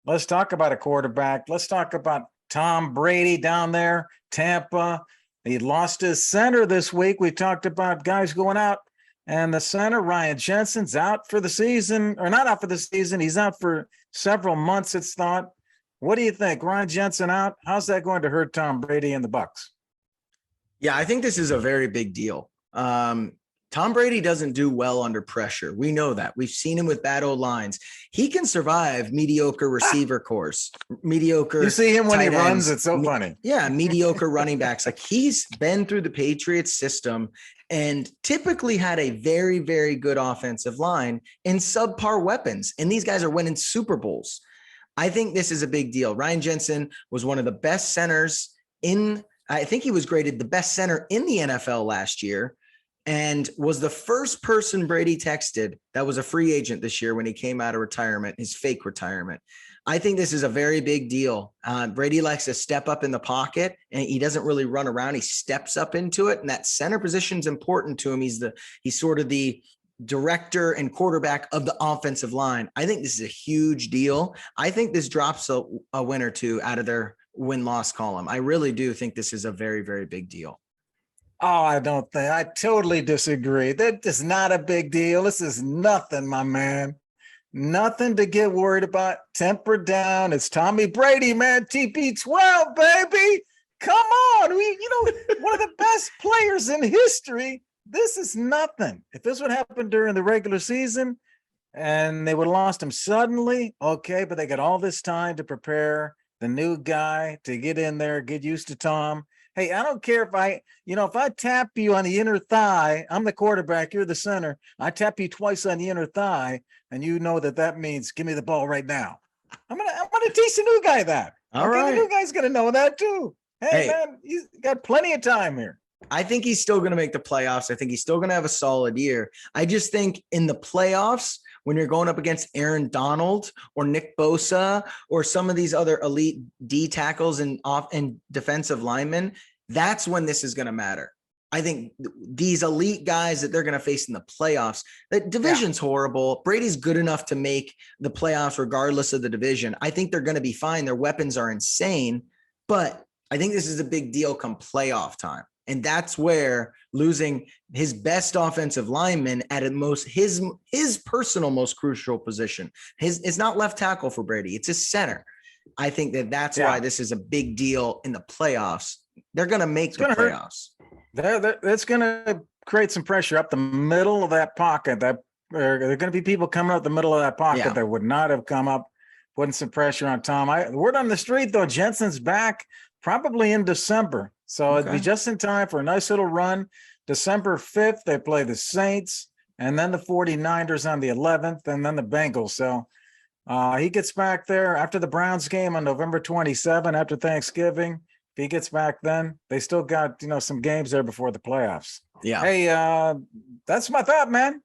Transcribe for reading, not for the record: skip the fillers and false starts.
let's talk about a quarterback. Let's talk about Tom Brady down there, Tampa. He lost his center this week. We talked about guys going out, and the center, Ryan Jensen's out for the season, or not out for the season. He's out for several months, it's thought. What do you think? Ryan Jensen out? How's that going to hurt Tom Brady and the Bucs? Yeah, I think this is a very big deal. Tom Brady doesn't do well under pressure. We know that. We've seen him with bad O-lines. He can survive mediocre receiver course, mediocre. You see him when he tight runs, ends. it's so funny. Yeah, mediocre running backs. Like, he's been through the Patriots system and typically had a very, very good offensive line and subpar weapons. And these guys are winning Super Bowls. I think this is a big deal. Ryan Jensen was one of the best centers I think he was graded the best center in the NFL last year, and was the first person Brady texted that was a free agent this year when he came out of retirement, his fake retirement. I think this is a very big deal. Brady likes to step up in the pocket, and he doesn't really run around. He steps up into it, and that center position is important to him. He's sort of the director and quarterback of the offensive line. I think this is a huge deal. I think this drops a win or two out of their win-loss column. I really do think this is a very, very big deal. Oh, I totally disagree. That is not a big deal. This is nothing, my man. Nothing to get worried about. Temper down. It's Tommy Brady, man. TP12, baby. Come on. One of the best players in history. This is nothing. If this would happen during the regular season and they would have lost him suddenly, okay, but they got all this time to prepare the new guy to get in there, get used to Tom. Hey, I don't care if I tap you on the inner thigh, I'm the quarterback, you're the center. I tap you twice on the inner thigh, and you know that means give me the ball right now. I'm gonna teach the new guy that. All right. The new guy's gonna know that too. Hey, man, he's got plenty of time here. I think he's still going to make the playoffs. I think he's still going to have a solid year. I just think in the playoffs, when you're going up against Aaron Donald or Nick Bosa or some of these other elite D tackles and defensive linemen, that's when this is going to matter. I think these elite guys that they're going to face in the playoffs, the division's horrible. Brady's good enough to make the playoffs regardless of the division. I think they're going to be fine. Their weapons are insane, but I think this is a big deal come playoff time. And that's where losing his best offensive lineman at his personal most crucial position. It's not left tackle for Brady. It's his center. I think that's why this is a big deal in the playoffs. They're going to make the playoffs. That's going to create some pressure up the middle of that pocket. There are going to be people coming up the middle of that pocket that would not have come up, putting some pressure on Tom. Word on the street, though, Jensen's back probably in December. So it'd be just in time for a nice little run. December 5th, they play the Saints, and then the 49ers on the 11th, and then the Bengals. So he gets back there after the Browns game on November 27, after Thanksgiving. If he gets back then, they still got, some games there before the playoffs. Yeah. Hey, that's my thought, man.